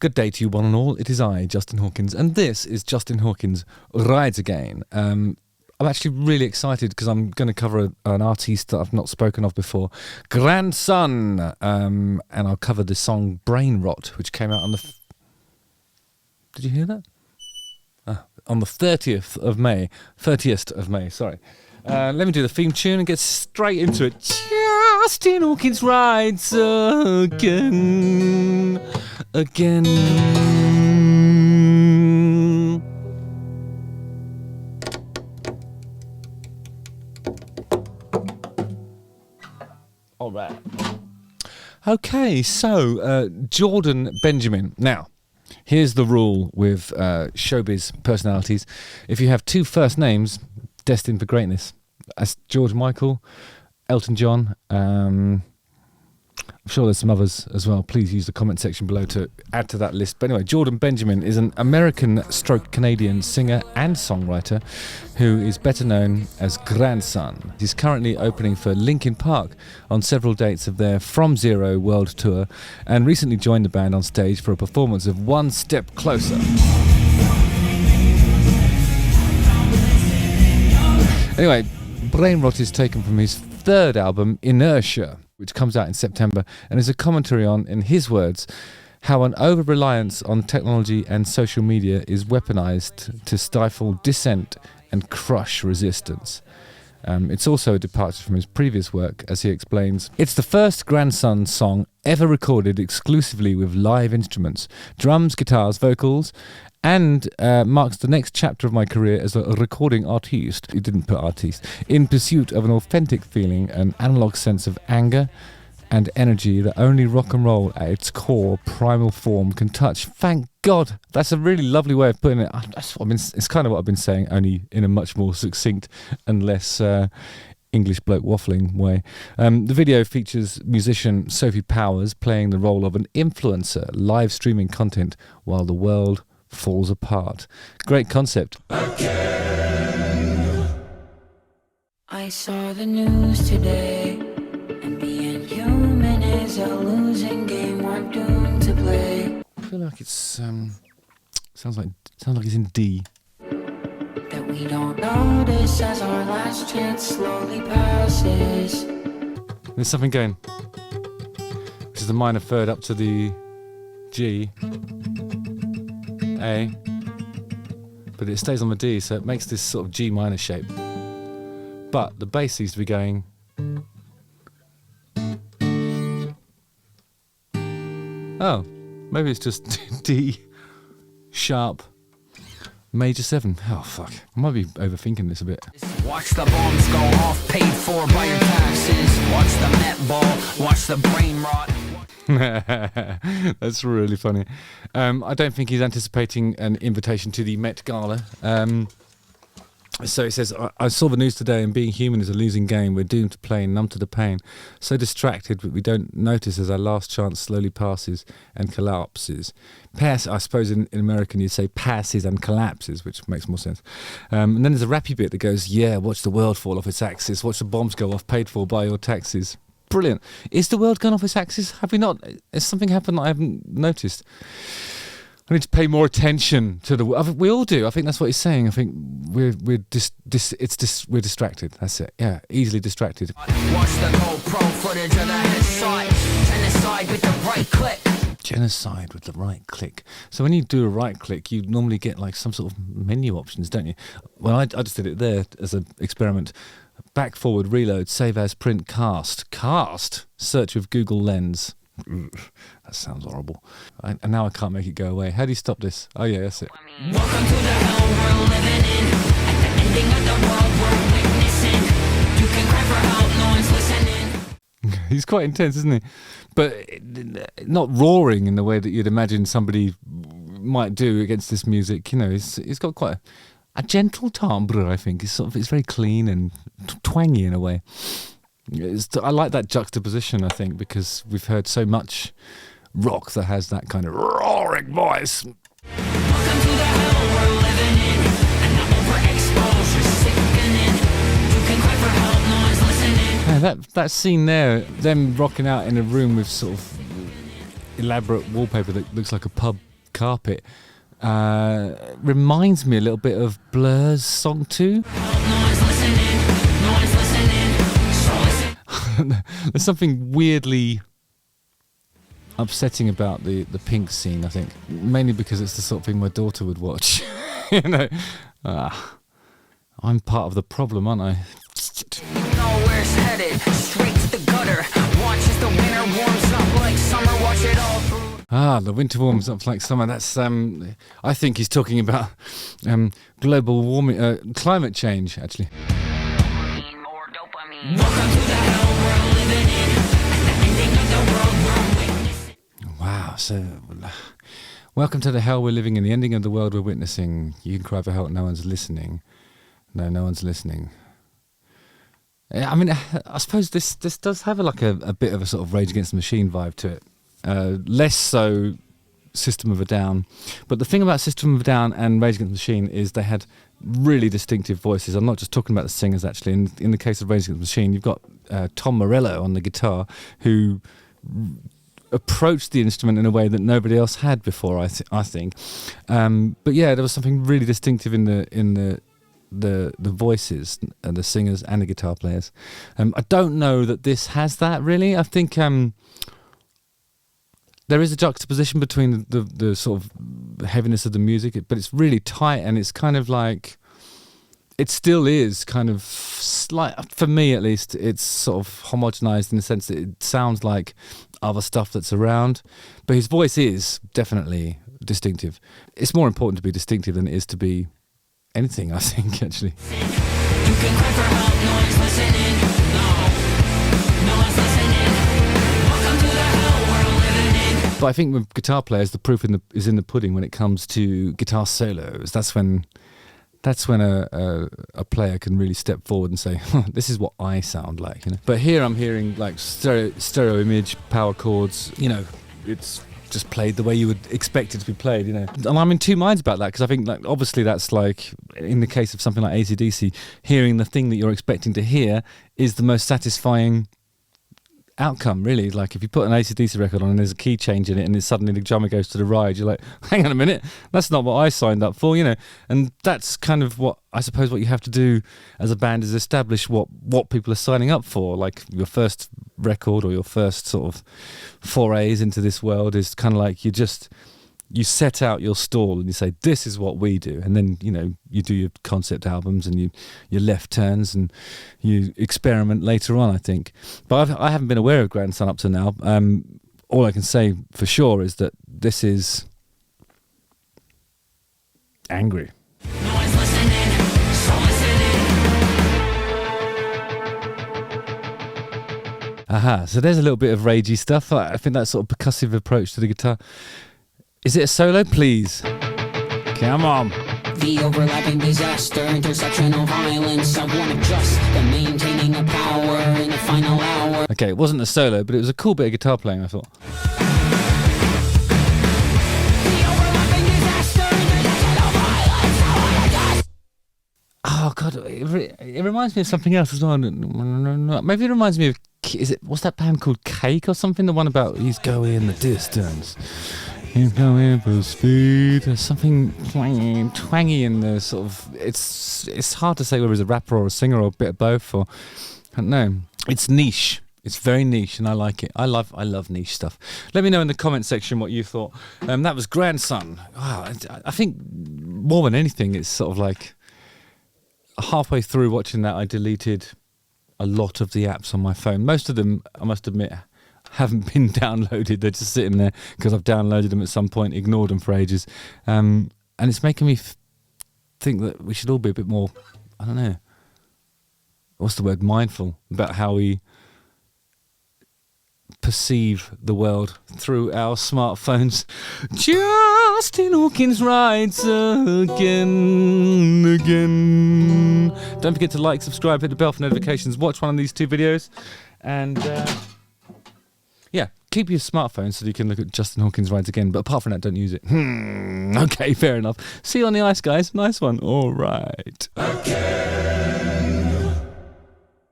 Good day to you one and all. It is I, Justin Hawkins, and this is Justin Hawkins Rides Again. I'm actually really excited because I'm going to cover an artiste that I've not spoken of before, Grandson, and I'll cover the song Brain Rot, which came out on the... Did you hear that? On the 30th of May, sorry. Let me do the theme tune and get straight into it. Justin Hawkins rides again. All right. Okay, so Jordan Benjamin. Now, here's the rule with showbiz personalities. If you have two first names, destined for greatness. That's George Michael, Elton John. I'm sure there's some others as well. Please use the comment section below to add to that list. But anyway, Jordan Benjamin is an American-Canadian singer and songwriter who is better known as Grandson. He's currently opening for Linkin Park on several dates of their From Zero world tour and recently joined the band on stage for a performance of One Step Closer. Anyway, Brain Rot is taken from his third album, Inertia, which comes out in September, and is a commentary on, in his words, how an over-reliance on technology and social media is weaponized to stifle dissent and crush resistance. It's also a departure from his previous work, as he explains. It's the first Grandson song ever recorded exclusively with live instruments, drums, guitars, vocals, and marks the next chapter of my career as a recording artiste. He didn't put artiste. In pursuit of an authentic feeling, an analog sense of anger and energy that only rock and roll at its core primal form can touch. Thank God. That's a really lovely way of putting it. That's what it's kind of what I've been saying, only in a much more succinct and less English bloke waffling way. The video features musician Sophie Powers playing the role of an influencer, live streaming content while the world falls apart. Great concept. Again. I saw the news today, and being human is a losing game we're doomed to play. I feel like it's sounds like it's in D. That we don't notice as our last chance slowly passes. There's something going, which is the minor third up to the G. A, but it stays on the D, so it makes this sort of G minor shape. But the bass seems to be going. Oh, maybe it's just D sharp major 7. Oh fuck, I might be overthinking this a bit. Watch the bombs go off, paid for by your taxes. Watch the net ball, watch the brain rot. That's really funny. I don't think he's anticipating an invitation to the Met Gala. So it says, I saw the news today, and being human is a losing game. We're doomed to play numb to the pain. So distracted that we don't notice as our last chance slowly passes and collapses. I suppose in American you'd say passes and collapses, which makes more sense. And then there's a rappy bit that goes, yeah, watch the world fall off its axis. Watch the bombs go off, paid for by your taxes. Brilliant. Is the world gone off its axis? Have we not? Has something happened that I haven't noticed? I need to pay more attention to the world. We all do. I think that's what he's saying. I think we're distracted. That's it. Yeah, easily distracted. Watch the GoPro footage of the headshot. Genocide with the right click. Genocide with the right click. So when you do a right click, you normally get like some sort of menu options, don't you? Well, I just did it there as an experiment. Back, forward, reload, save as, print, cast. Cast? Search with Google Lens. That sounds horrible. And now I can't make it go away. How do you stop this? Oh yeah, that's it. Welcome to the hell we're living in. At the ending of the world we're witnessing. You can cry for help, no one's listening. He's quite intense, isn't he? But not roaring in the way that you'd imagine somebody might do against this music. You know, he's got quite a gentle timbre, I think. It's very clean and twangy in a way. I like that juxtaposition, I think, because we've heard so much rock that has that kind of roaring voice. Welcome to the hell we're living in. And the overexposure's sickening. You can cry for help, no one's listening. Yeah, that scene there, them rocking out in a room with sort of elaborate wallpaper that looks like a pub carpet reminds me a little bit of Blur's song 2. There's something weirdly upsetting about the Pink scene, I think, mainly because it's the sort of thing my daughter would watch. You know, I'm part of the problem, aren't I? Nowhere's headed, straight to the gutter. Watch as the winter warms up like summer, watch it all through. The winter warms up like summer. That's I think he's talking about global warming, climate change, actually. More dopamine. Welcome to the hell we're living in, and the ending of the world we're witnessing. Wow, so welcome to the hell we're living in, the ending of the world we're witnessing. You can cry for help, no one's listening. No one's listening. I mean, I suppose this does have a bit of a sort of Rage Against the Machine vibe to it. Less so System of a Down. But the thing about System of a Down and Rage Against the Machine is they had really distinctive voices. I'm not just talking about the singers, actually. In the case of Rage Against the Machine, you've got Tom Morello on the guitar, who approached the instrument in a way that nobody else had before, I think. But yeah, there was something really distinctive in the voices and the singers and the guitar players. I don't know that this has that, really. I think there is a juxtaposition between the sort of heaviness of the music, but it's really tight, and it's kind of like, it still is kind of slight, for me at least, it's sort of homogenized in the sense that it sounds like other stuff that's around, but his voice is definitely distinctive. It's more important to be distinctive than it is to be anything, I think, actually. You can cry for help, no one's listening. No one's listening. Welcome to the hell we're living in. But I think with guitar players, the proof is in the pudding when it comes to guitar solos. That's when a player can really step forward and say, this is what I sound like. You know? But here I'm hearing like stereo image, power chords. You know, it's just played the way you would expect it to be played, you know. And I'm in two minds about that, because I think, like, obviously that's like, in the case of something like AC/DC, hearing the thing that you're expecting to hear is the most satisfying outcome, really. Like, if you put an AC/DC record on and there's a key change in it and then suddenly the drummer goes to the ride, you're like, hang on a minute, that's not what I signed up for, you know. And that's kind of what, I suppose, what you have to do as a band, is establish what people are signing up for. Like, your first record or your first sort of forays into this world is kind of like, you set out your stall and you say, this is what we do, and then, you know, you do your concept albums and your left turns and you experiment later on, I think. But I haven't been aware of Grandson up to now. All I can say for sure is that this is angry. No one's listening. So listening. Aha, so there's a little bit of ragey stuff. I think that sort of percussive approach to the guitar. Is it a solo? Please. Come on. The overlapping disaster, intersectional violence. I want to trust the maintaining of power in the final hour. Okay, it wasn't a solo, but it was a cool bit of guitar playing, I thought. The overlapping disaster, intersectional violence. I want to trust. Oh God, it reminds me of something else as well. Maybe it reminds me of, what's that band called, Cake or something? The one about he's going the distance. He's going for speed. There's something twangy in the sort of. It's hard to say whether he's a rapper or a singer or a bit of both. Or I don't know. It's niche. It's very niche, and I like it. I love niche stuff. Let me know in the comment section what you thought. That was Grandson. Wow, I think more than anything, it's sort of like halfway through watching that, I deleted a lot of the apps on my phone. Most of them, I must admit, haven't been downloaded. They're just sitting there because I've downloaded them at some point, ignored them for ages. And it's making me think that we should all be a bit more, I don't know, what's the word, mindful about how we perceive the world through our smartphones. Justin Hawkins rides again. Don't forget to like, subscribe, hit the bell for notifications, watch one of these two videos, and yeah, keep your smartphone so that you can look at Justin Hawkins rides again. But apart from that, don't use it. Okay, fair enough. See you on the ice, guys. Nice one. All right. Okay.